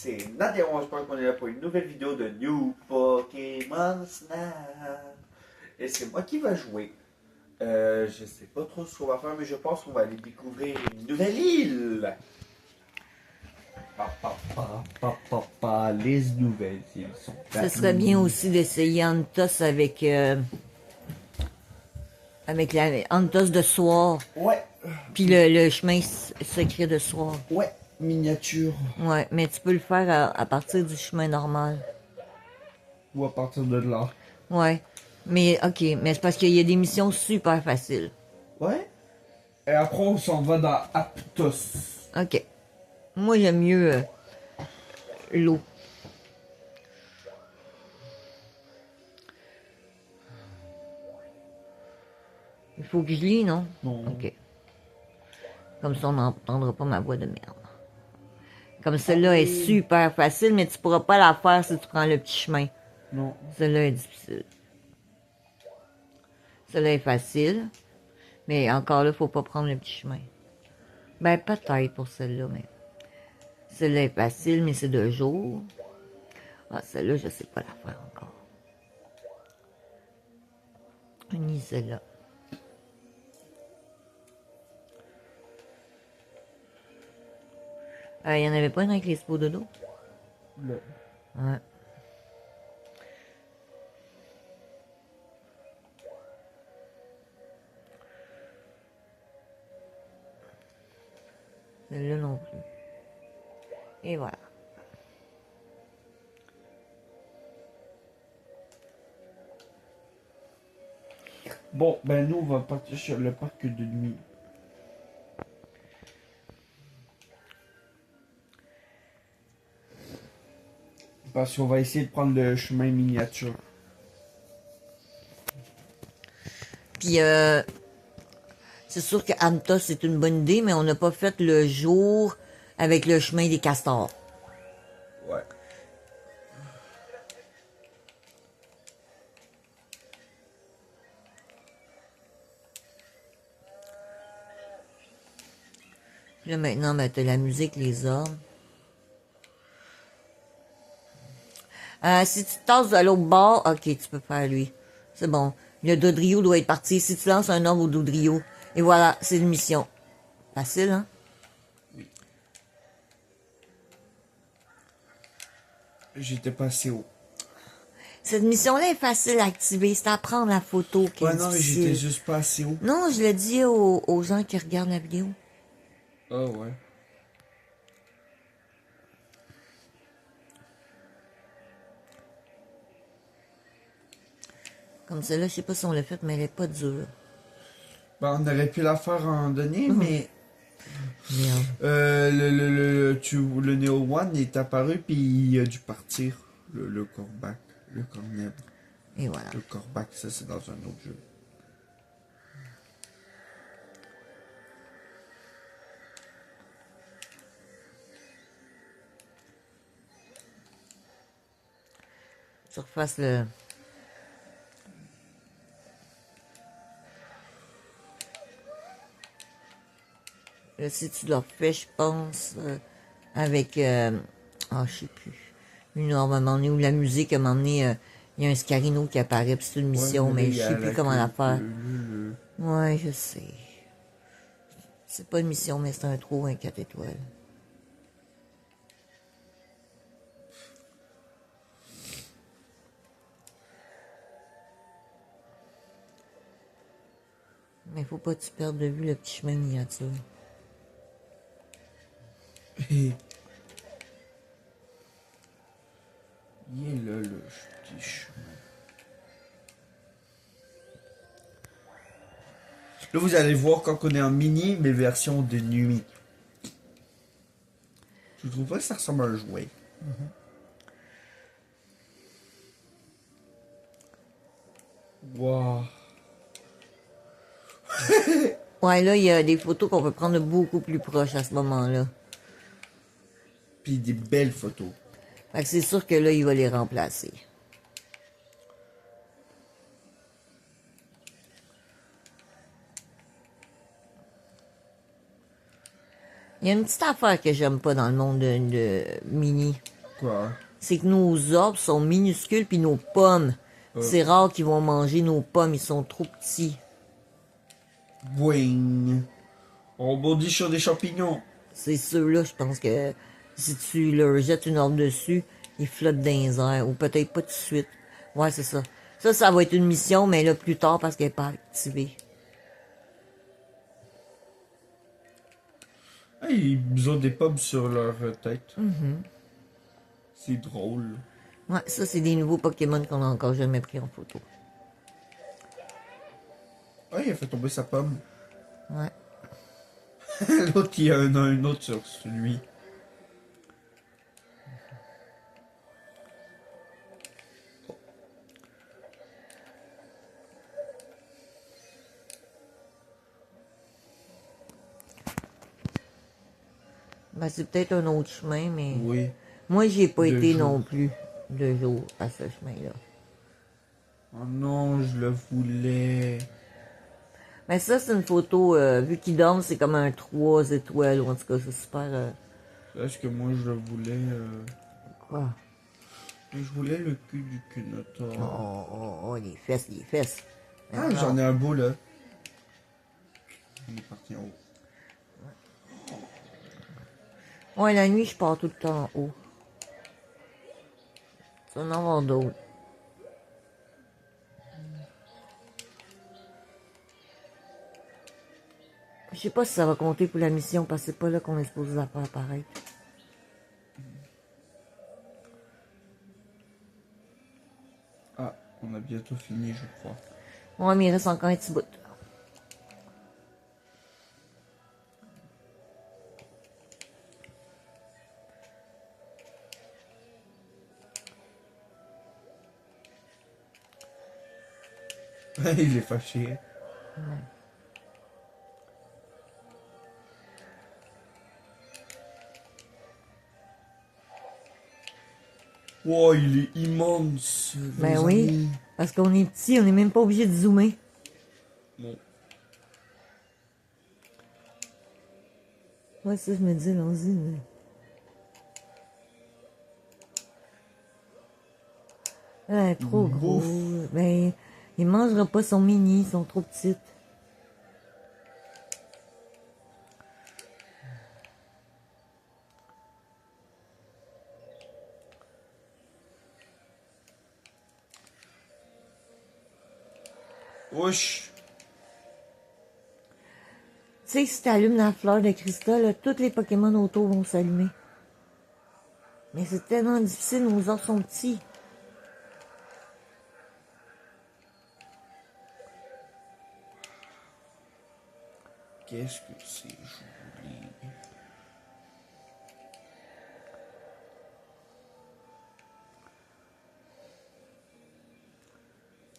c'est Nadia, je pense qu'on est là pour une nouvelle vidéo de New Pokémon Snap. Et c'est moi qui va jouer. Je sais pas trop ce qu'on va faire, mais je pense qu'on va aller découvrir une nouvelle île. Les nouvelles îles sont Ce serait bien aussi d'essayer Antos avec la Antos de soir. Ouais. Puis le chemin secret de soir. Ouais, miniature. Ouais, mais tu peux le faire à partir du chemin normal. Ou à partir de là. Ouais. Mais ok, mais c'est parce qu'il y a des missions super faciles. Ouais. Et après, on s'en va dans Aptos. Ok. Moi j'aime mieux l'eau. Il faut que je lis, non? Non. Ok. Comme ça, on n'entendra pas ma voix de merde. Comme celle-là est super facile, mais tu pourras pas la faire si tu prends le petit chemin. Non. Celle-là est difficile. Celle-là est facile, mais encore là, faut pas prendre le petit chemin. Ben, peut-être pour celle-là, mais... Celle-là est facile, mais c'est de jour. Ah, celle-là, je sais pas la faire encore. Ni celle-là. Il y en avait pas une avec les spots de dos? Le... Ouais. Celle-là non plus. Et voilà. Bon, ben nous, on va partir sur le parc de nuit. Parce qu'on va essayer de prendre le chemin miniature. Puis, c'est sûr que Antos, c'est une bonne idée, mais on n'a pas fait le jour avec le chemin des castors. Ouais. Puis là, maintenant, ben, t'as la musique, les hommes. Si tu te tasses de l'autre bord, ok, tu peux faire lui. C'est bon. Le Dodrio doit être parti. Si tu lances un homme au Dodrio. Et voilà, c'est une mission. Facile, hein? Oui. J'étais passé haut. Cette mission-là est facile à activer. C'est à prendre la photo qui Ouais, est non, mais difficile. j'étais juste pas assez haut. Non, je l'ai dit aux gens qui regardent la vidéo. Ah ouais. Comme celle-là, je sais pas si on l'a faite, mais elle est pas dure. Ben, on aurait pu la faire en donné, mais... Merde. Le Neo One est apparu, puis il a dû partir. Le Corbac. Le Corneb. Et voilà. Le Corbac, ça c'est dans un autre jeu. Tu refasses le... Là, si tu le refais, je pense, avec... Ah, je sais plus. Une à un moment donné, où la musique, à un moment donné, il y a un Scarino qui apparaît, puis c'est une mission, Ouais, mais là, je sais il y a plus comment la faire. le- Ouais, je sais. C'est pas une mission, mais c'est un trou, un 4 étoiles. Mais faut pas que tu perdes de vue le petit chemin miniature. Il est là, le petit chemin. Là, vous allez voir quand on est en mini, mais version de nuit. Je trouve pas que ça ressemble à un jouet. Wow. Ouais, là, il y a des photos qu'on peut prendre beaucoup plus proches à ce moment-là. Puis des belles photos. Fait que c'est sûr que là, il va les remplacer. Il y a une petite affaire que j'aime pas dans le monde de Mini. Quoi? C'est que nos arbres sont minuscules, puis nos pommes. C'est rare qu'ils vont manger nos pommes, ils sont trop petits. Boing. On rebondit sur des champignons. C'est ceux-là, je pense que si tu leur jettes une herbe dessus, ils flottent dans les airs, ou peut-être pas tout de suite. Ouais, c'est ça. Ça va être une mission, mais là, plus tard, parce qu'elle n'est pas activée. Ah, ils ont des pommes sur leur tête. C'est drôle. Ouais, ça, c'est des nouveaux Pokémon qu'on a encore jamais pris en photo. Ah, il a fait tomber sa pomme. Ouais. L'autre, il y en a un autre sur celui. Ben, c'est peut-être un autre chemin, mais... Oui. Moi, j'y ai pas De été jour. non plus 2 jours à ce chemin-là. Oh non, je le voulais. Mais ça, c'est une photo, vu qu'ils dorment, c'est comme un 3 étoiles, ou en tout cas, c'est super... Est-ce que moi, je le voulais... Quoi? Je voulais le cul du Kunotor. Oh, les fesses, les fesses. Ah, j'en ai un beau, là. Il est parti en haut. Ouais, la nuit, je pars tout le temps en haut. Ça en avoir d'autres. Je sais pas si ça va compter pour la mission, parce que c'est pas là qu'on est supposé la faire apparaître. Ah, on a bientôt fini, je crois. Ouais, mais il reste encore un petit bout. Il est fâché. Ouais. Wow, il est immense. Ben nos oui, amis. parce qu'on est petit, on n'est même pas obligé de zoomer. Bon. Ouais, ça, je me dis, allons-y. Mais... Ouais, trop gros. Bouffe. Ben, il mangera pas son mini, ils sont trop petites. Wesh. Tu sais, si tu allumes la fleur de cristal, là, tous les Pokémon autour vont s'allumer. Mais c'est tellement difficile, nos arbres sont petits. Qu'est-ce que c'est joli.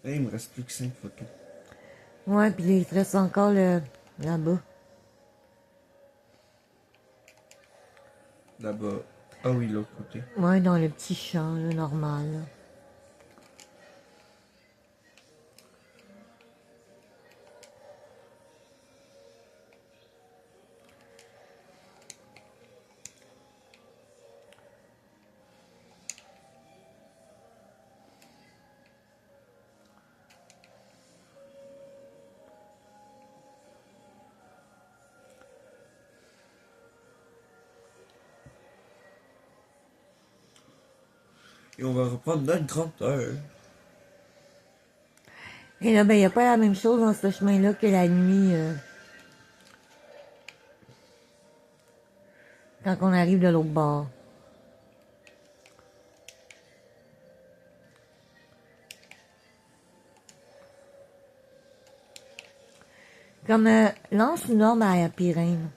Hey, il me reste plus que 5 photos. Ouais, puis il te reste encore là-bas. Là-bas. Ah oui, l'autre côté. Ouais, dans le petit champ, là, normal. Là. Et on va reprendre notre grandeur. Et là, ben, il n'y a pas la même chose dans ce chemin-là que la nuit. Quand on arrive de l'autre bord. Comme lance une orbe à la Pyrène.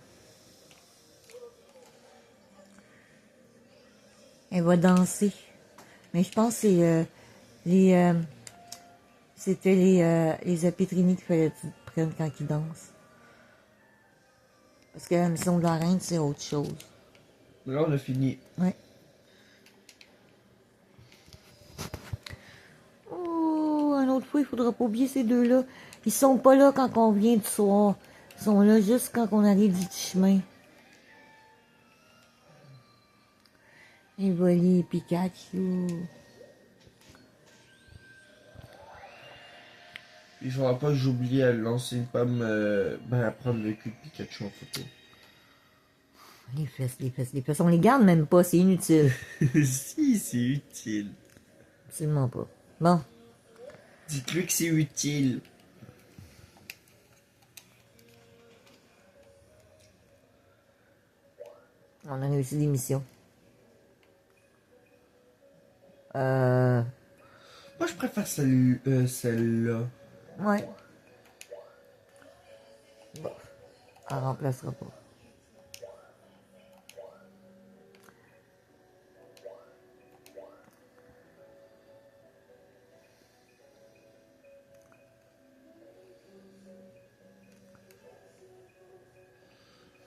Elle va danser. Mais je pense que c'est c'était les apétrinies qu'il fallait que tu prennes quand ils dansent. Parce que la mission de la reine, c'est autre chose. Là, on a fini. Ouais. Oh, une autre fois, il faudra pas oublier ces deux-là. Ils sont pas là quand on vient du soir. Ils sont là juste quand on arrive du petit chemin. Evoli, Pikachu. Il faudra pas que j'oublie à lancer une pomme, à prendre le cul de Pikachu en photo. Les fesses, les fesses, les fesses. On les garde même pas, c'est inutile. Si, c'est utile. Absolument pas. Bon. Dites-lui que c'est utile. On a réussi l'émission. Moi, je préfère celle-là. Ouais. Bon. Elle remplacera pas.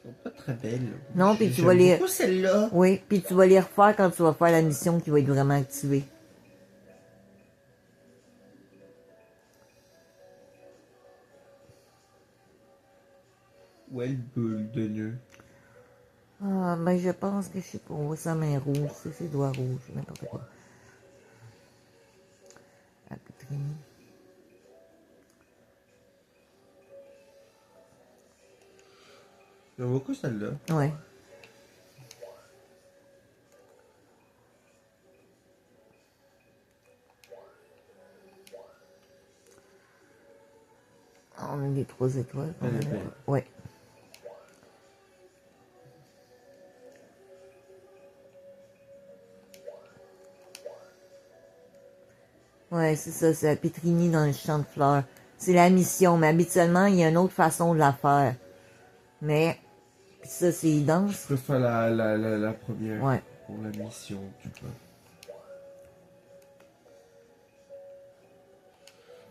Elles sont pas très belles. Non, puis tu J'aime vas les... beaucoup celle-là. Oui, puis tu vas les refaire quand tu vas faire la mission qui va être vraiment activée. Où est le boule de nœud? Ah, ben je pense que je sais pas, on voit sa main rouge, c'est ses doigts rouges, n'importe quoi. La Pétrini. J'aime beaucoup celle-là. Ouais. On a des 3 étoiles. Elle est belle. Ouais. Ouais, c'est ça, c'est la Pétrini dans le champ de fleurs. C'est la mission, mais habituellement, il y a une autre façon de la faire. Mais, pis ça, c'est Je dense. préfère la première. Ouais. Pour la mission, tu vois.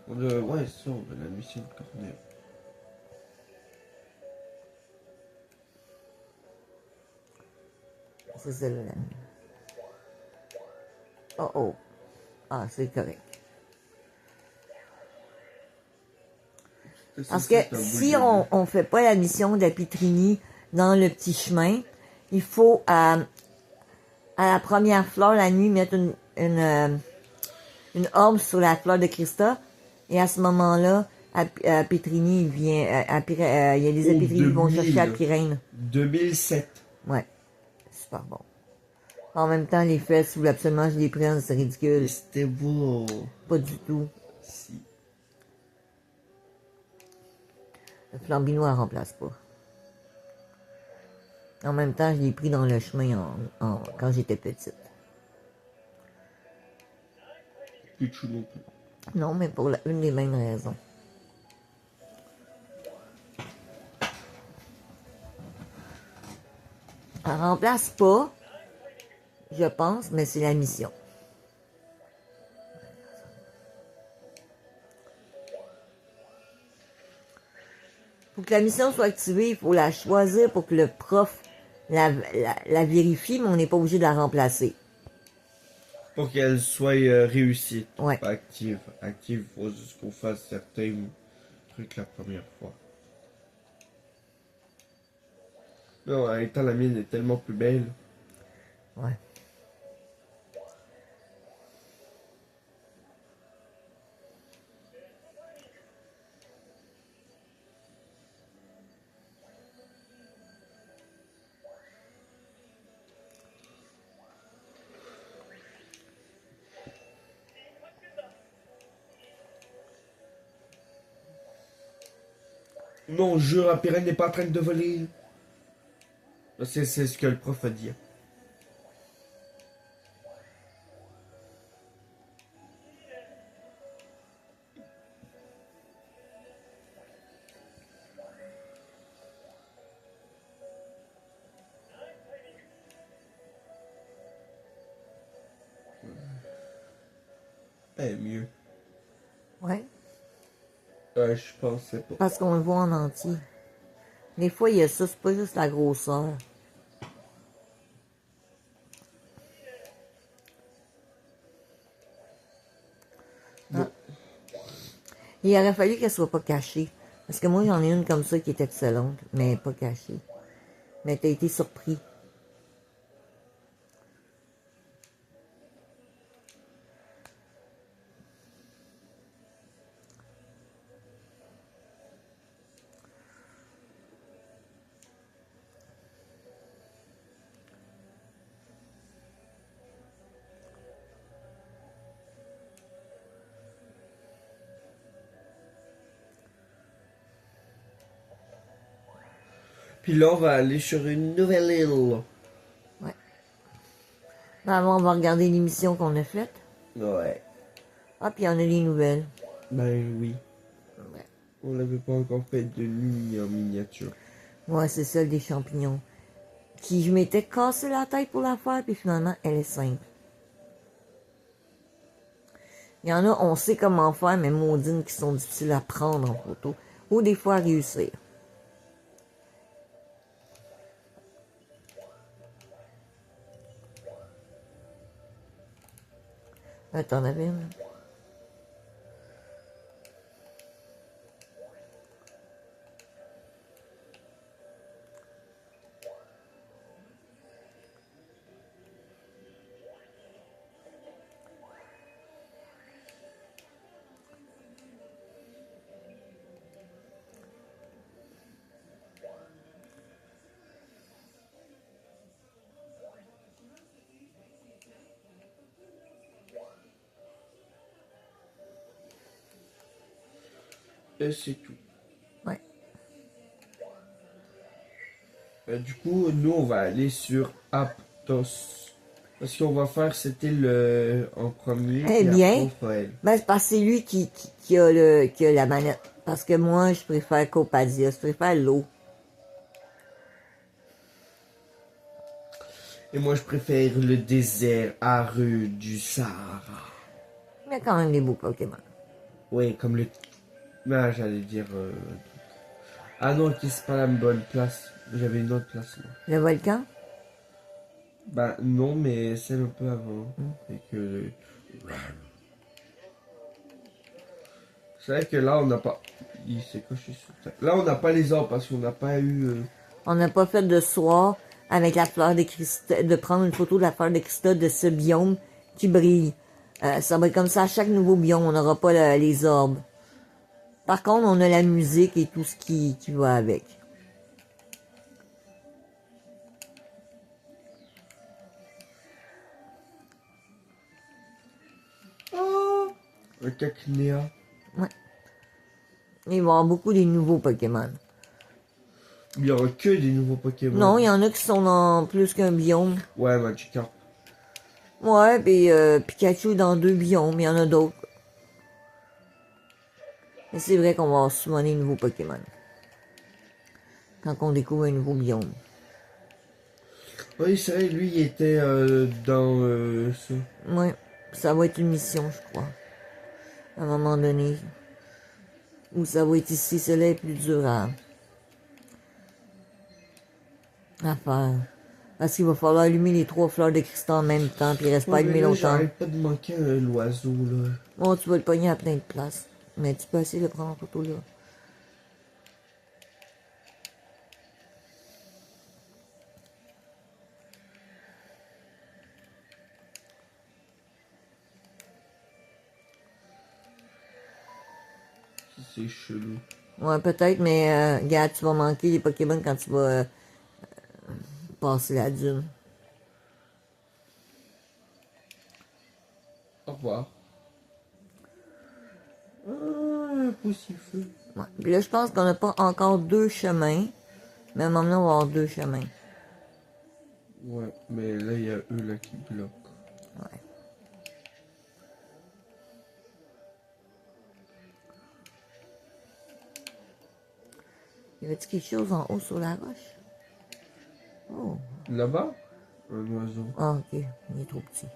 Ouais, ça, on a la mission de Cornet. C'est celle-là. La mienne. Oh oh. Ah, c'est correct. Parce que si on fait pas la mission de la Pétrini dans le petit chemin, il faut à la première fleur la nuit mettre une orbe sur la fleur de Christa, et à ce moment-là, à Pétrini, il vient, il y a des Pétrini qui vont chercher à Pyrène. 2007. Ouais, super bon. En même temps, les fesses, si vous voulez absolument je les prenne, c'est ridicule. C'était beau. Pas du tout. Si. Le flambinois ne remplace pas. En même temps, je l'ai pris dans le chemin quand j'étais petite. Pichou non plus. Non, mais pour une des mêmes raisons. Elle remplace pas, je pense, mais c'est la mission. Pour que la mission soit activée, il faut la choisir pour que le prof la vérifie, mais on n'est pas obligé de la remplacer. Pour qu'elle soit réussite. Ouais. Pas active. Active, il faut juste qu'on fasse certains trucs la première fois. Non, en étant la mienne est tellement plus belle. Ouais. Non, jure, la Pyrène n'est pas en train de voler. C'est ce que le prof a dit. Mieux. Ouais. Je pensais pas. Parce qu'on le voit en entier. Des fois, il y a ça, c'est pas juste la grosseur. Ah. Il aurait fallu qu'elle soit pas cachée. Parce que moi, j'en ai une comme ça qui est excellente, mais pas cachée. Mais t'as été surpris. Puis là, on va aller sur une nouvelle île. Avant, on va regarder l'émission qu'on a faite. Ouais. Ah, puis il y en a des nouvelles. Ben oui. Ouais, On l'avait pas encore fait de nuit en miniature. ouais, c'est celle des champignons. Qui je m'étais cassé la tête pour la faire, puis finalement, elle est simple. Il y en a, on sait comment faire, mais maudines qui sont difficiles à prendre en photo. Ou des fois à réussir. T'en avais une? Et c'est tout. Ouais. Du coup, nous, on va aller sur Aptos. Parce qu'on va faire cette île en premier. Eh puis bien. après, on fera elle. Ben, c'est parce que c'est lui qui a la manette. Parce que moi, je préfère Copadia. Je préfère l'eau. Et moi, je préfère le désert aride du Sahara. Il y a quand même des beaux Pokémon. Oui, comme le... Ah, j'allais dire... Ah non, ok, c'est pas la bonne place. J'avais une autre place, moi. Le volcan? Bah non, mais celle un peu avant. Et que... C'est vrai que là, on n'a pas... Il s'est coché sur terre. Là, on n'a pas les arbres parce qu'on n'a pas eu... On n'a pas fait de soir avec la fleur de cristal, de prendre une photo de la fleur de cristal de ce biome qui brille. Ça va être comme ça à chaque nouveau biome. On n'aura pas les orbes. Par contre, on a la musique et tout ce qui va avec. Oh, un Cacnea. Ouais. Il va y avoir beaucoup des nouveaux Pokémon. Il n'y aura que des nouveaux Pokémon. Non, il y en a qui sont dans plus qu'un biome. Ouais, Magikarp. Ouais, puis Pikachu est dans 2 biomes. Il y en a d'autres. Mais c'est vrai qu'on va summoner de nouveaux Pokémon. Quand on découvre un nouveau biome. Oui, c'est vrai, lui, il était dans ça. Ouais, ça va être une mission, je crois. À un moment donné. Ou ça va être ici, cela est plus dur à faire. Parce qu'il va falloir allumer les 3 fleurs de cristal en même temps, puis il reste pas Ouais, allumé mais là, longtemps. j'arrête pas de manquer l'oiseau, là. Bon, tu vas le pogner à plein de places. Mais tu peux essayer de prendre en photo là. C'est chelou. Ouais, peut-être, mais regarde, tu vas manquer les Pokémon quand tu vas passer la dune. Au revoir. Ah, poussifeu. Ouais. Puis là, je pense qu'on n'a pas encore 2 chemins. Mais à un moment donné, on va avoir 2 chemins. Ouais, mais là, il y a eux là qui bloquent. Ouais. Y avait-tu quelque chose en haut sur la roche? Oh. Là-bas, un oiseau. Ah, ok. Il est trop petit.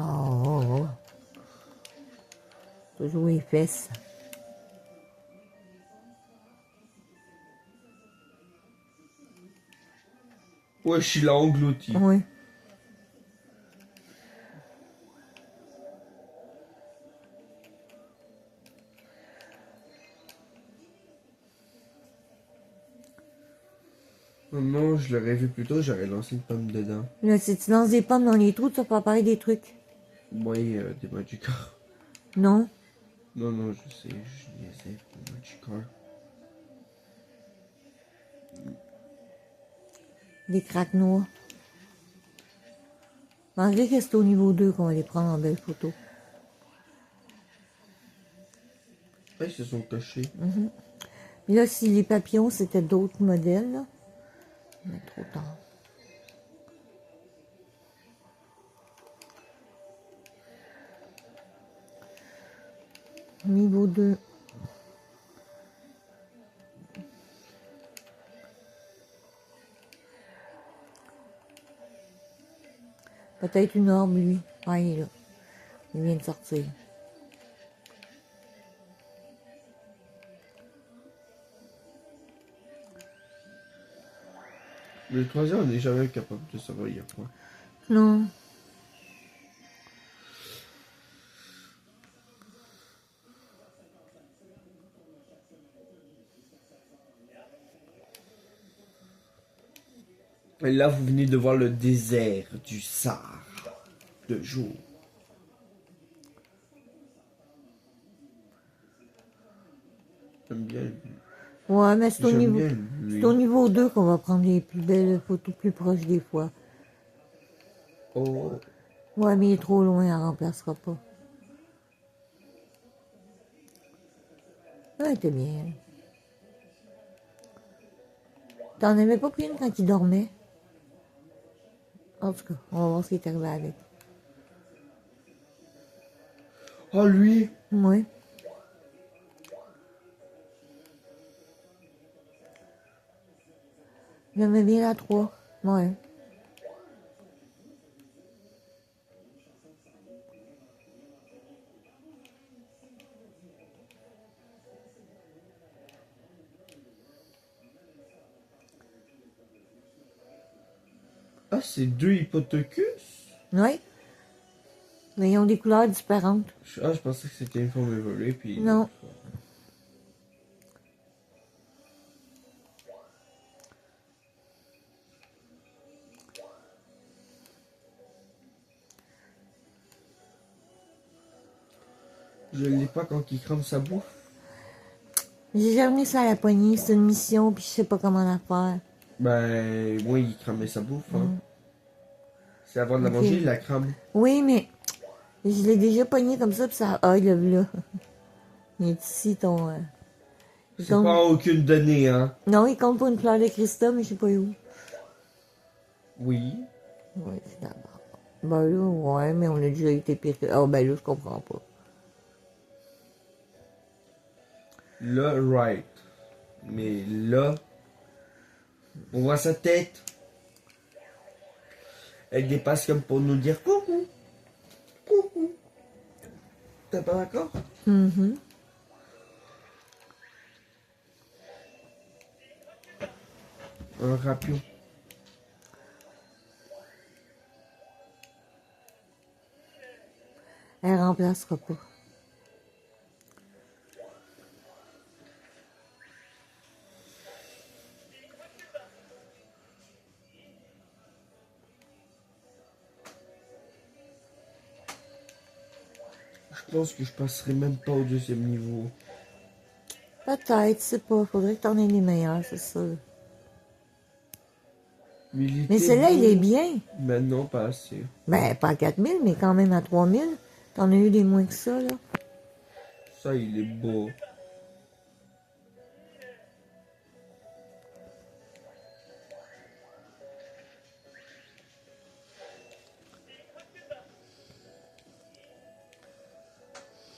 Oh, oh, oh. Toujours les fesses. Ouais, je suis là englouti. Oui. Non, non, je l'aurais vu plus tôt, j'aurais lancé une pomme dedans. Là, si tu lances des pommes dans les trous, tu vas pas apparaître des trucs. Oui, des Magikarp. Non? Non, non, je sais, je niaisais, des Magikarp. Des craques noires. Malgré que c'est au niveau 2 qu'on va les prendre en belle photo. Ah, ils se sont cachés. Puis là, si les papillons, c'était d'autres modèles, là. Mais trop tard. Niveau 2. Peut-être une orbe, lui. Ah, il est là. Il vient de sortir. Le troisième, on n'est jamais capable de savoir il y a quoi. Non. Et là, vous venez de voir le désert du Sahara de jour. J'aime bien lui. Ouais, mais c'est au J'aime niveau... bien lui. C'est au niveau 2 qu'on va prendre les plus belles photos plus proches des fois. Oh, Ouais, mais il est trop loin, elle ne remplacera pas. Ouais, t'es bien. T'en avais pas pris une quand il dormait? En tout cas, on va voir ce qui est arrivé avec. oh lui. Ouais. J'aimais bien la 3. Ouais. Ah, c'est deux Hippotocus? Ouais. Mais ils ont des couleurs différentes. Ah, je pensais que c'était une forme évoluée, puis... Non. Je l'ai pas quand il crame sa bouffe. J'ai jamais ça à la poignée. C'est une mission, puis je sais pas comment la faire. Ben, moi, il cramait sa bouffe, hein. C'est avant de la Ok. manger, il la crame. Oui, mais je l'ai déjà pogné comme ça, puis ça... Ah, il l'a vu là. Il est ici, ton... il C'est compte- pas aucune donnée, hein. Non, il compte pour une fleur de Christa, mais je sais pas où. Oui. Oui, c'est d'abord. Ben là, ouais, mais on a déjà été pire que... Ah, ben là, je comprends pas. Là, right. Mais là, on voit sa tête. Elle dépasse comme pour nous dire coucou. Coucou. T'es pas d'accord? Mhm. Un rapion. Elle remplacera pas. Je pense que je passerai même pas au deuxième niveau. Peut-être, c'est pas. Faudrait que t'en aies les meilleurs, c'est ça. Il Mais était celui-là, il beau. est bien. Mais non, pas assez. Ben, pas à 4000, mais quand même à 3000. T'en as eu des moins que ça, là. Ça, il est beau.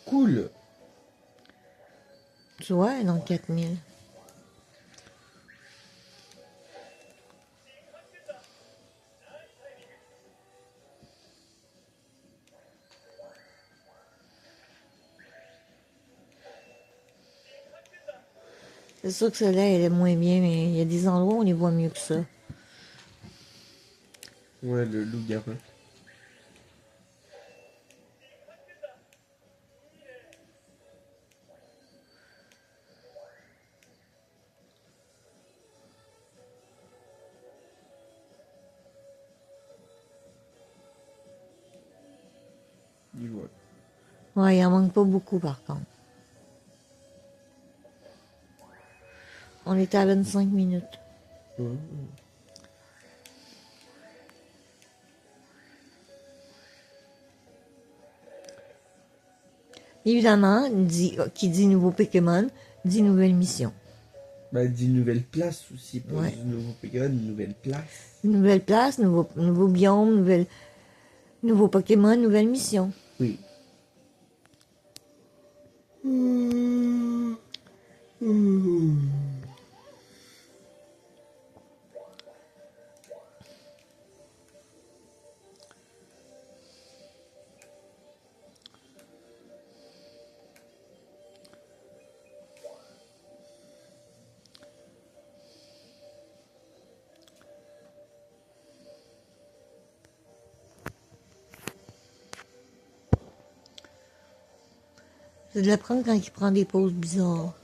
Cool. Tu vois, dans 4000. C'est sûr que celle-là, elle est moins bien, mais il y a des endroits où on les voit mieux que ça. Ouais, le loup-garou. Ouais, il en manque pas beaucoup par contre. On était à 25 minutes. Mhm. Évidemment, qui dit nouveau Pokémon, dit nouvelle mission. Bah, 10 nouvelles places aussi pour Ouais. les nouveaux Pokémon, une nouvelle place. Une nouvelle place, nouveau biome, nouveau Pokémon, nouvelle mission. Oui. C'est de la prendre quand il prend des pauses bizarres.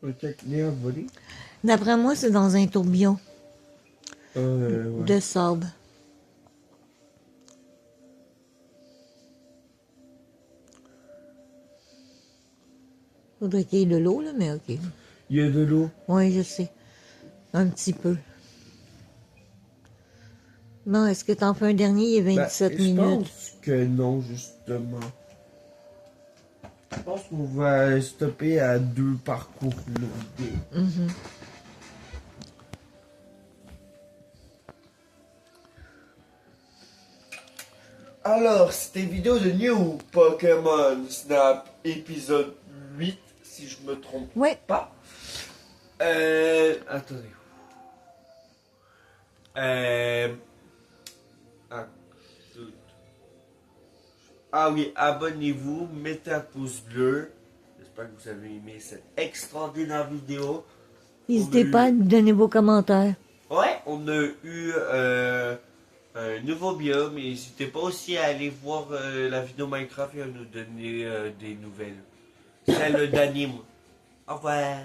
Ok, Léa volé. D'après moi, c'est dans un tourbillon Ouais. de sable. Faudrait qu'il y ait de l'eau, là, mais ok. Il y a de l'eau. Oui, je sais. Un petit peu. Non, est-ce que t'en fais un dernier? Il est Bah, 27 je minutes. pense que non, justement. Je pense qu'on va stopper à 2 parcours longs. Mhm. Alors, c'était une vidéo de New Pokémon Snap épisode 8, si je me trompe Ouais. pas. Attendez. Ah, ah oui, abonnez-vous, mettez un pouce bleu. J'espère que vous avez aimé cette extraordinaire vidéo. N'hésitez pas à nous donner vos commentaires. Ouais, on a eu un nouveau biome. Et n'hésitez pas aussi à aller voir la vidéo Minecraft et à nous donner des nouvelles. Celle d'anime. Au revoir.